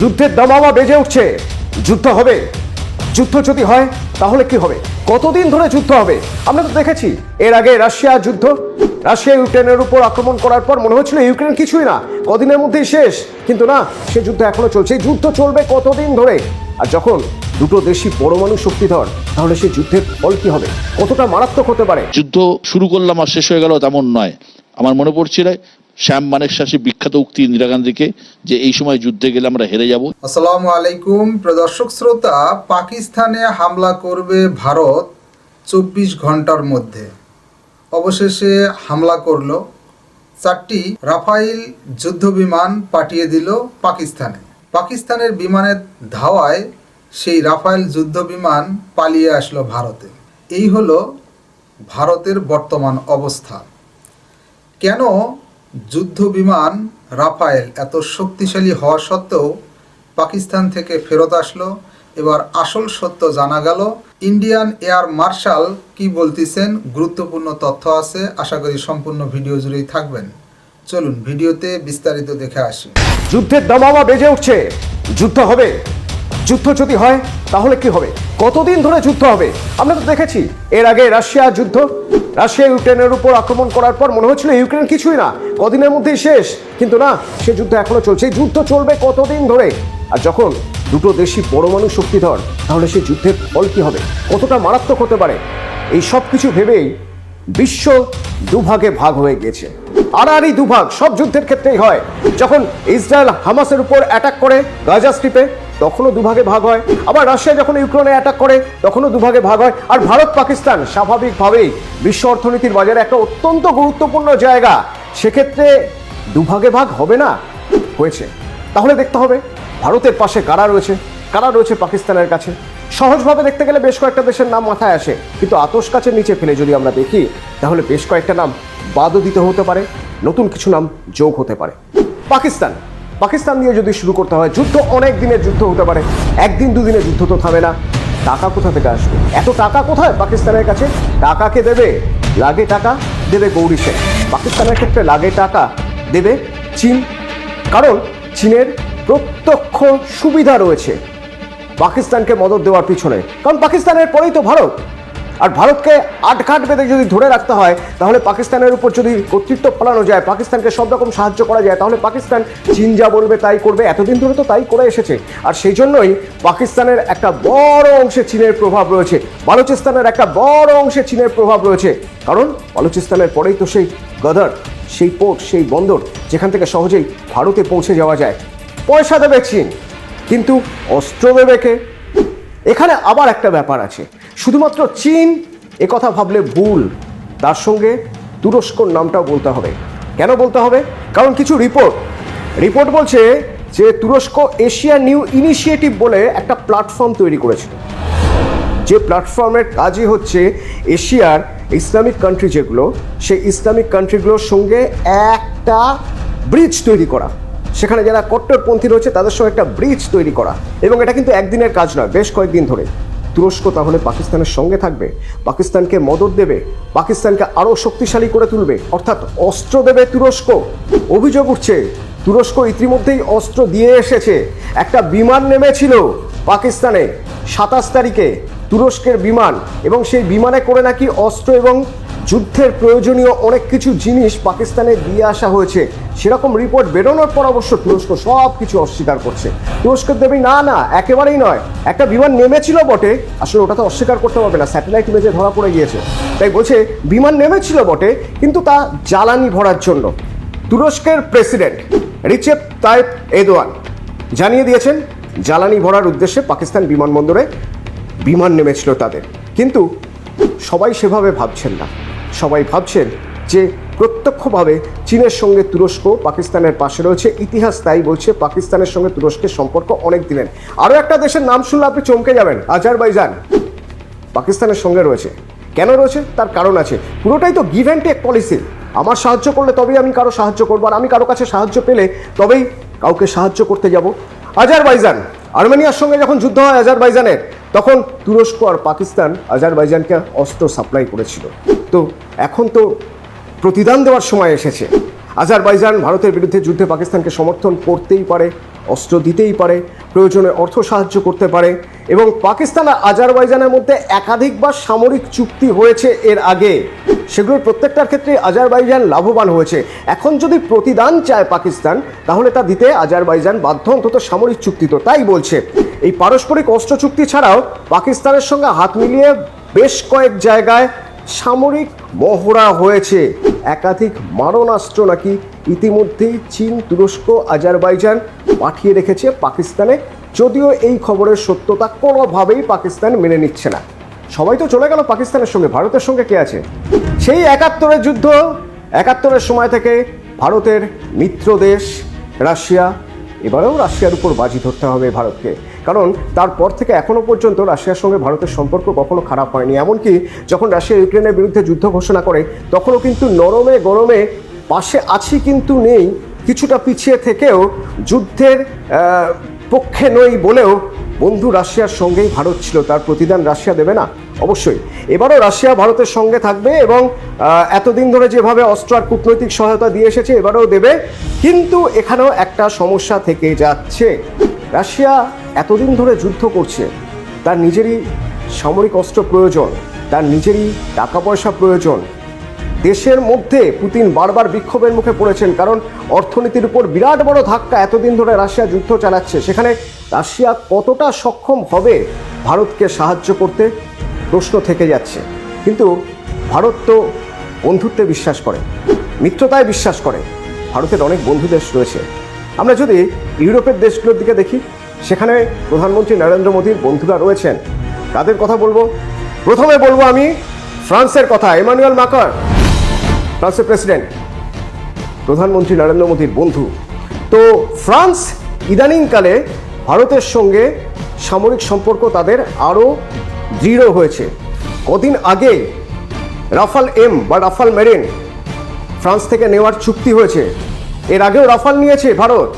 যুদ্ধের দামামা বেজে উঠছে। যুদ্ধ হবে। যুদ্ধ যদি হয় তাহলে কি হবে? কতদিন ধরে যুদ্ধ হবে? আমরা তো দেখেছি এর আগে রাশিয়া যুদ্ধ, রাশিয়া ইউক্রেনের উপর আক্রমণ করার পর মনে হচ্ছিল ইউক্রেন কিছুই না, কদিনের মধ্যেই শেষ। কিন্তু না, সে যুদ্ধ এখনো চলছে। এই যুদ্ধ চলবে কতদিন ধরে? আর যখন দুটো দেশই পরমাণু শক্তিধর, তাহলে সেই যুদ্ধের ফল কি হবে? কতটা মারাত্মক হতে পারে? যুদ্ধ শুরু করলাম আর শেষ হয়ে গেল তেমন নয়। আমার মনে পড়ছিল শ্যাম মানেকশাসী বিখ্যাত উক্তি ইন্দিরা গান্ধীকে, যে এই সময় যুদ্ধে গেলে আমরা হেরে যাব। আসসালামু আলাইকুম প্রদর্শক শ্রোতা, পাকিস্তানে হামলা করবে ভারত 24 ঘন্টার মধ্যে। অবশেষে হামলা করলো। 4টি রাফাইল যুদ্ধ বিমান পাঠিয়ে দিল পাকিস্তানে। পাকিস্তানের বিমানের ধাওয়ায় সেই রাফাইল যুদ্ধ বিমান পালিয়ে আসলো ভারতে। এই হলো ভারতের বর্তমান অবস্থা। কেন যুদ্ধ বিমান রাফায়েল এত শক্তিশালী হওয়া সত্ত্বেও পাকিস্তান থেকে ফেরত আসলো? এবার আসল সত্য জানা গেল। ইন্ডিয়ান এয়ার মার্শাল কি বলতেছেন, গুরুত্বপূর্ণ তথ্য আছে। আশা করি সম্পূর্ণ ভিডিও জুড়েই থাকবেন। চলুন ভিডিওতে বিস্তারিত দেখে আসি। যুদ্ধের দামামা বেজে উঠছে। যুদ্ধ হবে। যুদ্ধ যদি হয় তাহলে কি হবে? কতদিন ধরে যুদ্ধ হবে? আমরা তো দেখেছি এর আগে রাশিয়া যুদ্ধ, রাশিয়া ইউক্রেনের উপর আক্রমণ করার পর মনে হচ্ছিল ইউক্রেন কিছুই না, কদিনের মধ্যেই শেষ। কিন্তু না, সে যুদ্ধ এখনো চলছে। এই যুদ্ধ চলবে কতদিন ধরে? আর যখন দুটো দেশই পরমাণু শক্তিধর, তাহলে সেই যুদ্ধের ফল কি হবে? কতটা মারাত্মক হতে পারে? এই সব কিছু ভেবেই বিশ্ব দুভাগে ভাগ হয়ে গেছে। আড়াআড়ি দুভাগ সব যুদ্ধের ক্ষেত্রেই হয়। যখন ইসরায়েল হামাসের উপর অ্যাটাক করে গাজা স্ট্রিপে, তখনও দুভাগে ভাগ হয়। আবার রাশিয়া যখন ইউক্রেনে অ্যাটাক করে, তখনও দুভাগে ভাগ হয়। আর ভারত পাকিস্তান স্বাভাবিকভাবেই বিশ্ব অর্থনীতির বাজারে একটা অত্যন্ত গুরুত্বপূর্ণ জায়গা, সেক্ষেত্রে দুভাগে ভাগ হবে না? হয়েছে। তাহলে দেখতে হবে ভারতের পাশে কারা রয়েছে, কারা রয়েছে পাকিস্তানের কাছে। সহজভাবে দেখতে গেলে বেশ কয়েকটা দেশের নাম মাথায় আসে, কিন্তু আতশ কাছের নিচে ফেলে যদি আমরা দেখি, তাহলে বেশ কয়েকটা নাম বাদও দিতে হতে পারে, নতুন কিছু নাম যোগ হতে পারে। পাকিস্তান পাকিস্তান দিয়ে যদি শুরু করতে হয়, যুদ্ধ অনেক দিনের যুদ্ধ হতে পারে। একদিন দুদিনের যুদ্ধ তো থামে না। টাকা কোথা থেকে আসবে? এত টাকা কোথায় পাকিস্তানের কাছে? টাকাকে দেবে, লাগে টাকা দেবে গৌরী শেখ। পাকিস্তানের ক্ষেত্রে লাগে টাকা দেবে চীন, কারণ চীনের প্রত্যক্ষ সুবিধা রয়েছে পাকিস্তানকে মদদ দেওয়ার পিছনে, কারণ পাকিস্তানের পরেই তো ভারত। আর ভারতকে আটঘাট বেঁধে যদি ধরে রাখতে হয়, তাহলে পাকিস্তানের উপর যদি কর্তৃত্ব ফলানো যায়, পাকিস্তানকে সব রকম সাহায্য করা যায়, তাহলে পাকিস্তান চীন যা বলবে তাই করবে। এতদিন ধরে তো তাই করে এসেছে। আর সেই জন্যই পাকিস্তানের একটা বড় অংশে চীনের প্রভাব রয়েছে, বালুচিস্তানের একটা বড় অংশে চীনের প্রভাব রয়েছে, কারণ বালুচিস্তানের পরেই তো সেই গদর, সেই পোর্ট, সেই বন্দর, যেখান থেকে সহজেই ভারতে পৌঁছে যাওয়া যায়। পয়সা দেবে চীন, কিন্তু অস্ত্র দেবে কে? এখানে আবার একটা ব্যাপার আছে। শুধুমাত্র চীন একথা ভাবলে ভুল, তার সঙ্গে তুরস্কর নামটাও বলতে হবে। কেন বলতে হবে? কারণ কিছু রিপোর্ট বলছে যে তুরস্ক এশিয়া নিউ ইনিশিয়েটিভ বলে একটা প্ল্যাটফর্ম তৈরি করেছিল, যে প্ল্যাটফর্মের কাজই হচ্ছে এশিয়ার ইসলামিক কান্ট্রি যেগুলো, সেই ইসলামিক কান্ট্রিগুলোর সঙ্গে একটা ব্রিজ তৈরি করা, সেখানে যারা কট্টরপন্থী রয়েছে তাদের সঙ্গে একটা ব্রিজ তৈরি করা। এবং এটা কিন্তু একদিনের কাজ নয়, বেশ কয়েকদিন ধরে। তুরস্ক তাহলে পাকিস্তানের সঙ্গে থাকবে, পাকিস্তানকে মদদ দেবে, পাকিস্তানকে আরও শক্তিশালী করে তুলবে, অর্থাৎ অস্ত্র দেবে তুরস্ক। অভিযোগ উঠছে তুরস্ক ইতিমধ্যেই অস্ত্র দিয়ে এসেছে। একটা বিমান নেমেছিল পাকিস্তানে 27 তারিখে, তুরস্কের বিমান, এবং সেই বিমানে করে নাকি অস্ত্র এবং যুদ্ধের প্রয়োজনীয় অনেক কিছু জিনিস পাকিস্তানে দিয়ে আসা হয়েছে। সেরকম রিপোর্ট বেরোনোর পর অবশ্য তুরস্ক সব কিছু অস্বীকার করছে। তুরস্কের দেবী না না, একেবারেই নয়। একটা বিমান নেমেছিল বটে, আসলে ওটা তো অস্বীকার করতে পারবে না, স্যাটেলাইট ইমেজে ধরা পড়ে গিয়েছে। তাই বলছে বিমান নেমেছিল বটে, কিন্তু তা জ্বালানি ভরার জন্য। তুরস্কের প্রেসিডেন্ট রিচেপ তাইপ এরদোয়ান জানিয়ে দিয়েছেন জ্বালানি ভরার উদ্দেশ্যে পাকিস্তান বিমানবন্দরে বিমান নেমেছিল তাদের। কিন্তু সবাই সেভাবে ভাবছেন না। সবাই ভাবছেন যে প্রত্যক্ষভাবে চীনের সঙ্গে তুরস্ক পাকিস্তানের পাশে রয়েছে। ইতিহাস তাই বলছে, পাকিস্তানের সঙ্গে তুরস্কের সম্পর্ক অনেক দিনের। আরও একটা দেশের নাম শুনলে আপনি চমকে যাবেন, আজারবাইজান পাকিস্তানের সঙ্গে রয়েছে। কেন রয়েছে? তার কারণ আছে। পুরোটাই তো গিভ অ্যান্ড টেক পলিসি। আমার সাহায্য করলে তবেই আমি কারো সাহায্য করবো, আর আমি কারো কাছে সাহায্য পেলে তবেই কাউকে সাহায্য করতে যাব। আজারবাইজান, আর্মেনিয়ার সঙ্গে যখন যুদ্ধ হয় আজারবাইজানের, তখন তুরস্ক আর পাকিস্তান আজারবাইজানকে অস্ত্র সাপ্লাই করেছিল। তো এখন তো প্রতিদান দেওয়ার সময় এসেছে। আজারবাইজান ভারতের বিরুদ্ধে যুদ্ধে পাকিস্তানকে সমর্থন করতেই পারে, অস্ত্র দিতেই পারে, প্রয়োজনে অর্থ সাহায্য করতে পারে। এবং পাকিস্তান আর আজারবাইজানের মধ্যে একাধিকবার সামরিক চুক্তি হয়েছে এর আগে, সেগুলোর প্রত্যেকটার ক্ষেত্রে আজারবাইজান লাভবান হয়েছে। এখন যদি প্রতিদান চায় পাকিস্তান, তাহলে তা দিতে আজারবাইজান বাধ্য, অন্তত সামরিক চুক্তি তো তাই বলছে। এই পারস্পরিক অস্ত্র চুক্তি ছাড়াও পাকিস্তানের সঙ্গে হাত মিলিয়ে বেশ কয়েক জায়গায় সামরিক মহড়া হয়েছে। একাধিক মারণাস্ত্র নাকি ইতিমধ্যেই চীন, তুরস্ক, আজারবাইজান পাঠিয়ে রেখেছে পাকিস্তানে, যদিও এই খবরের সত্যতা কোনোভাবেই পাকিস্তান মেনে নিচ্ছে না। সবাই তো চলে গেল পাকিস্তানের সঙ্গে, ভারতের সঙ্গে কে আছে? সেই 71-এর যুদ্ধ, 71-এর সময় থেকে ভারতের মিত্র দেশ রাশিয়া, এবারেও রাশিয়ার উপর বাজি ধরতে হবে ভারতকে, কারণ তারপর থেকে এখনো পর্যন্ত রাশিয়ার সঙ্গে ভারতের সম্পর্ক কখনো খারাপ হয়নি। এমনকি যখন রাশিয়া ইউক্রেনের বিরুদ্ধে যুদ্ধ ঘোষণা করে, তখনও কিন্তু নরমে গরমে পাশে আছি কিন্তু নেই, কিছুটা পিছিয়ে থেকেও যুদ্ধের পক্ষে নই বলেও বন্ধু রাশিয়ার সঙ্গেই ভারত ছিল। তার প্রতিদান রাশিয়া দেবে না? অবশ্যই। এবারও রাশিয়া ভারতের সঙ্গে থাকবে এবং এতদিন ধরে যেভাবে অস্ত্র আর কূটনৈতিক সহায়তা দিয়ে এসেছে এবারেও দেবে। কিন্তু এখানেও একটা সমস্যা থেকে যাচ্ছে। রাশিয়া এতদিন ধরে যুদ্ধ করছে, তার নিজেরই সামরিক অস্ত্র প্রয়োজন, তার নিজেরই টাকা পয়সা প্রয়োজন। দেশের মধ্যে পুতিন বারবার বিক্ষোভের মুখে পড়েছেন, কারণ অর্থনীতির উপর বিরাট বড় ধাক্কা। এতদিন ধরে রাশিয়া যুদ্ধ চালাচ্ছে, সেখানে রাশিয়া কতটা সক্ষম হবে ভারতকে সাহায্য করতে, প্রশ্ন থেকে যাচ্ছে। কিন্তু ভারত তো বন্ধুত্বে বিশ্বাস করে, মিত্রতায় বিশ্বাস করে। ভারতের অনেক বন্ধু দেশ রয়েছে। আমরা যদি ইউরোপের দেশগুলোর দিকে দেখি, সেখানে প্রধানমন্ত্রী নরেন্দ্র মোদীর বন্ধুরা রয়েছেন। তাদের কথা বলবো, প্রথমে বলবো আমি ফ্রান্সের কথা। ইমানুয়েল ম্যাক্রন, ফ্রান্সের প্রেসিডেন্ট, প্রধানমন্ত্রী নরেন্দ্র মোদীর বন্ধু। তো ফ্রান্স ইদানিংকালে ভারতের সঙ্গে সামরিক সম্পর্ক তাদের আরও দৃঢ় হয়েছে। কদিন আগে রাফাল এম বা রাফাল মেরিন ফ্রান্স থেকে নেওয়ার চুক্তি হয়েছে। এর আগেও রাফাল নিয়েছে ভারত।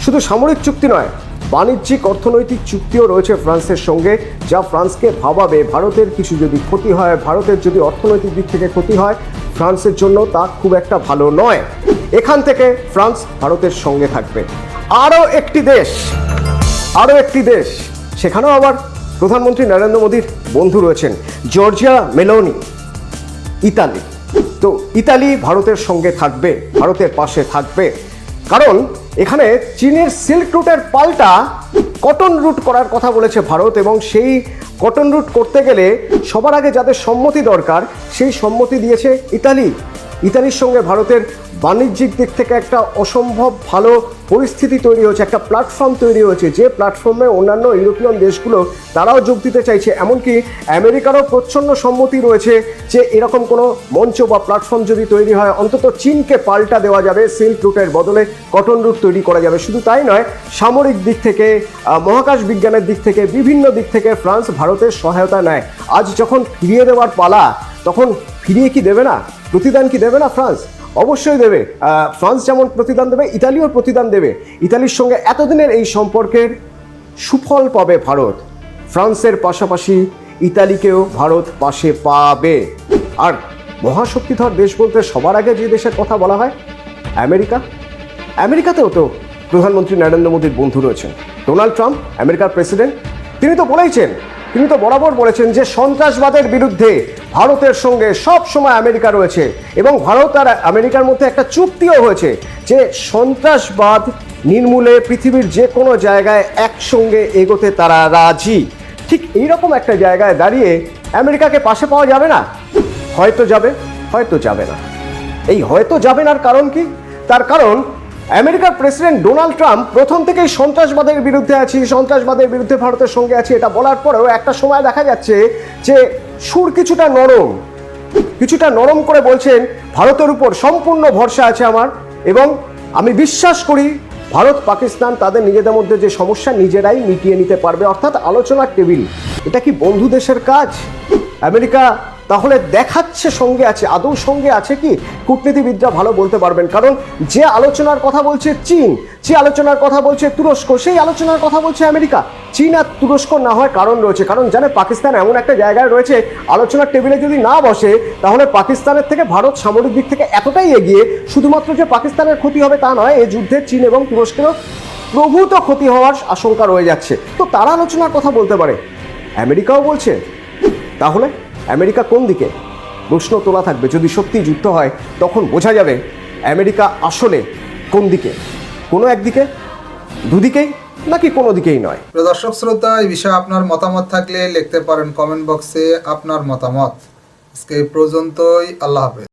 শুধু সামরিক চুক্তি নয়, বাণিজ্যিক অর্থনৈতিক চুক্তিও রয়েছে ফ্রান্সের সঙ্গে, যা ফ্রান্সকে ভাবাবে ভারতের কিছু যদি ক্ষতি হয়, ভারতের যদি অর্থনৈতিক দিক থেকে ক্ষতি হয়, ফ্রান্সের জন্য তা খুব একটা ভালো নয়। এখান থেকে ফ্রান্স ভারতের সঙ্গে থাকবে। আরও একটি দেশ, সেখানেও আবার প্রধানমন্ত্রী নরেন্দ্র মোদীর বন্ধু রয়েছেন, জর্জিয়া মেলোনি, ইতালি। তো ইতালি ভারতের সঙ্গে থাকবে, ভারতের পাশে থাকবে, কারণ এখানে চীনের সিল্ক রুটের পাল্টা কটন রুট করার কথা বলেছে ভারত। এবং সেই কটন রুট করতে গেলে সবার আগে যাদের সম্মতি দরকার, সেই সম্মতি দিয়েছে ইতালি। ইতালির সঙ্গে ভারতের বাণিজ্যিক দিক থেকে একটা অসম্ভব ভালো পরিস্থিতি তৈরি হয়েছে, একটা প্ল্যাটফর্ম তৈরি হয়েছে, যে প্ল্যাটফর্মে অন্যান্য ইউরোপিয়ান দেশগুলো তারাও যোগ দিতে চাইছে। এমনকি আমেরিকারও প্রচ্ছন্ন সম্মতি রয়েছে যে এরকম কোনো মঞ্চ বা প্ল্যাটফর্ম যদি তৈরি হয়, অন্তত চীনকে পাল্টা দেওয়া যাবে, সিল্ক রুটের বদলে কটন রুট তৈরি করা যাবে। শুধু তাই নয়, সামরিক দিক থেকে, মহাকাশ বিজ্ঞানের দিক থেকে, বিভিন্ন দিক থেকে ফ্রান্স ভারতের সহায়তা নেয়। আজ যখন ফিরিয়ে দেওয়ার পালা, তখন ফিরিয়ে কি দেবে না? প্রতিদান কি দেবে না ফ্রান্স? অবশ্যই দেবে। ফ্রান্স যেমন প্রতিদান দেবে, ইতালিও প্রতিদান দেবে। ইতালির সঙ্গে এতদিনের এই সম্পর্কের সুফল পাবে ভারত। ফ্রান্সের পাশাপাশি ইতালিকেও ভারত পাশে পাবে। আর মহাশক্তিধর দেশ বলতে সবার আগে যে দেশের কথা বলা হয়, আমেরিকা। আমেরিকাতেও তো প্রধানমন্ত্রী নরেন্দ্র মোদীর বন্ধু রয়েছেন। ডোনাল্ড ট্রাম্প, আমেরিকার প্রেসিডেন্ট, তিনি তো বরাবর বলেছেন যে সন্ত্রাসবাদের বিরুদ্ধে ভারতের সঙ্গে সব সময় আমেরিকা রয়েছে। এবং ভারত আর আমেরিকার মধ্যে একটা চুক্তিও হয়েছে যে সন্ত্রাসবাদ নির্মূলে পৃথিবীর যে কোনো জায়গায় একসঙ্গে এগোতে তারা রাজি। ঠিক এইরকম একটা জায়গায় দাঁড়িয়ে আমেরিকাকে পাশে পাওয়া যাবে না? হয়তো যাবে, হয়তো যাবে না। এই হয়তো যাবে না কারণ কি? তার কারণ আমেরিকার প্রেসিডেন্ট ডোনাল্ড ট্রাম্প প্রথম থেকেই সন্ত্রাসবাদের বিরুদ্ধে আছি, সন্ত্রাসবাদের বিরুদ্ধে ভারতের সঙ্গে আছি, এটা বলার পরেও একটা সময় দেখা যাচ্ছে যে সুর কিছুটা নরম করে বলছেন, ভারতের উপর সম্পূর্ণ ভরসা আছে আমার, এবং আমি বিশ্বাস করি ভারত পাকিস্তান তাদের নিজেদের মধ্যে যে সমস্যা নিজেরাই মিটিয়ে নিতে পারবে। অর্থাৎ আলোচনার টেবিল। এটা কি বন্ধু দেশের কাজ? আমেরিকা তাহলে দেখাচ্ছে সঙ্গে আছে, আদৌ সঙ্গে আছে কি? কূটনীতিবিদরা ভালো বলতে পারবেন, কারণ যে আলোচনার কথা বলছে চীন, যে আলোচনার কথা বলছে তুরস্ক, সেই আলোচনার কথা বলছে আমেরিকা। চীন আর তুরস্ক না হয় কারণ রয়েছে, কারণ জানে পাকিস্তান এমন একটা জায়গায় রয়েছে, আলোচনার টেবিলে যদি না বসে তাহলে পাকিস্তানের থেকে ভারত সামরিক দিক থেকে এতটাই এগিয়ে, শুধুমাত্র যে পাকিস্তানের ক্ষতি হবে তা নয়, এই যুদ্ধে চীন এবং তুরস্কেরও প্রভূত ক্ষতি হওয়ার আশঙ্কা রয়ে যাচ্ছে। তো তারা আলোচনার কথা বলতে পারে, আমেরিকাও বলছে। তাহলে আমেরিকা কোন দিকে? প্রশ্ন তোলা থাকবে। যদি সত্যি যুদ্ধ হয় তখন বোঝা যাবে আমেরিকা আসলে কোন দিকে, কোনো একদিকে, দুদিকেই, নাকি কোনো দিকেই নয়। প্রিয় দর্শক শ্রোতা, এই বিষয়ে আপনার মতামত থাকলে লিখতে পারেন কমেন্ট বক্সে আপনার মতামত। আজকে এই পর্যন্তই। আল্লাহ হাফেজ।